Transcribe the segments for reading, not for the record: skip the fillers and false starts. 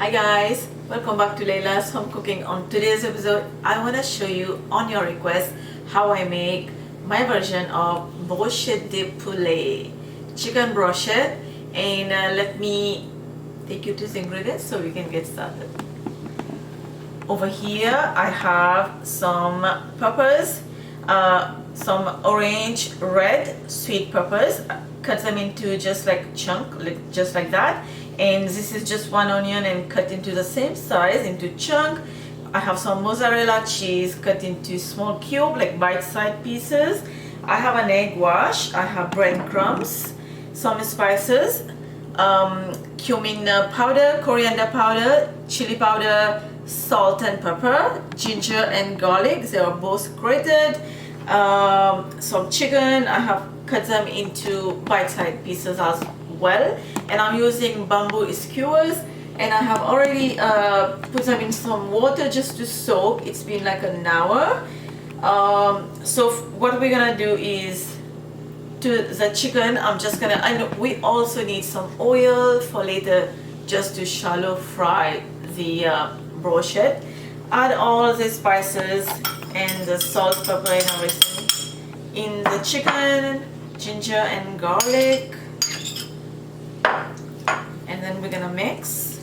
Hi guys, welcome back to Laila's Home Cooking. On today's episode, I want to show you on your request how I make my version of brochette de poulet, chicken brochette, and let me take you to the ingredients so we can get started. Over here I have some peppers, some orange red sweet peppers. Cut them into just like chunk, just like that. And this is just one onion and cut into the same size into chunk. I have some mozzarella cheese cut into small cube, like bite-sized pieces. I have an egg wash. I have breadcrumbs, some spices, cumin powder, coriander powder, chili powder, salt and pepper, ginger and garlic. They are both grated. Some chicken. I have cut them into bite-sized pieces as well, and I'm using bamboo skewers, and I have already put them in some water just to soak. It's been like an hour. So what we're gonna do is, to the chicken, I'm just gonna, I know we also need some oil for later just to shallow fry the brochette. Add all the spices and the salt, pepper and everything in the chicken, ginger and garlic, and then we're gonna mix.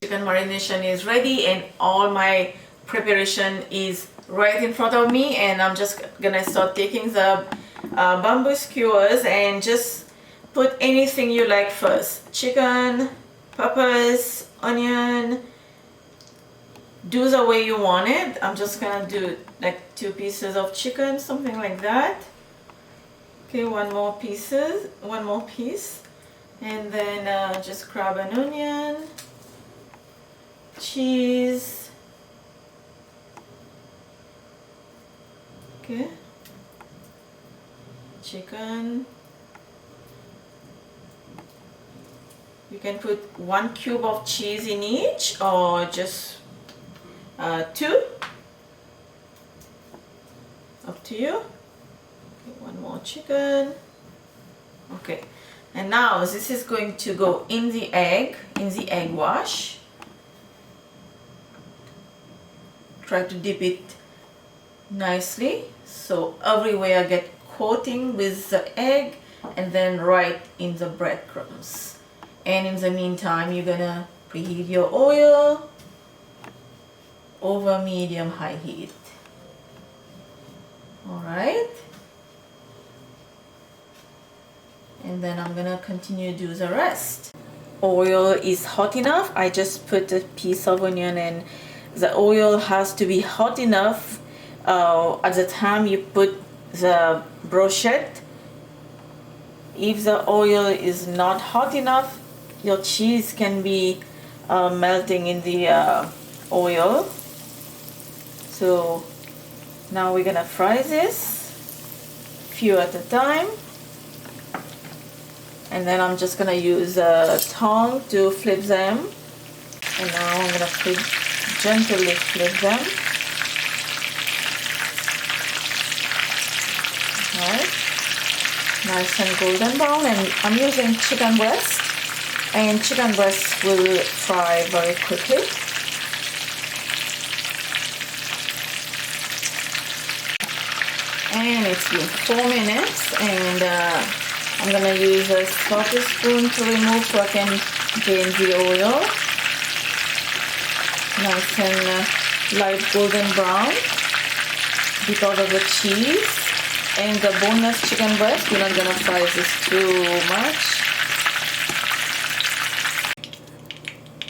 Chicken marination is ready and all my preparation is right in front of me, and I'm just gonna start taking the bamboo skewers and just put anything you like first. Chicken, peppers, onion. Do the way you want it. I'm just gonna do like 2 pieces of chicken, something like that. Okay, one more piece, and then just grab an onion, cheese, okay, chicken. You can put 1 cube of cheese in each, or just 2, up to you. Okay, one more chicken. Okay, and now this is going to go in the egg wash. Try to dip it nicely so everywhere get coating with the egg, and then right in the breadcrumbs. And in the meantime, you're gonna preheat your oil over medium-high heat. Alright, and then I'm gonna continue to do the rest. Oil is hot enough. I just put a piece of onion, and the oil has to be hot enough at the time you put the brochette. If the oil is not hot enough, your cheese can be melting in the oil. So now we're gonna fry this few at a time, and then I'm just gonna use a tongue to flip them, and now I'm gonna gently flip them. Alright, nice and golden brown, and I'm using chicken breast, and chicken breast will fry very quickly. And it's been 4 minutes, and I'm gonna use a salty spoon to remove so I can drain the oil. Nice and light golden brown because of the cheese and the boneless chicken breast. We're not gonna fry this too much.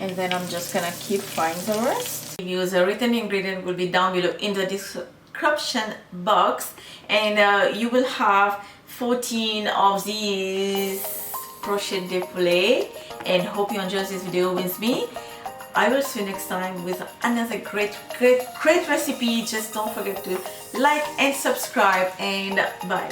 And then I'm just gonna keep frying the rest. The written ingredient will be down below in the description box, and you will have 14 of these brochette de poulet, and hope you enjoy this video with me. I will see you next time with another great recipe. Just don't forget to like and subscribe, and bye.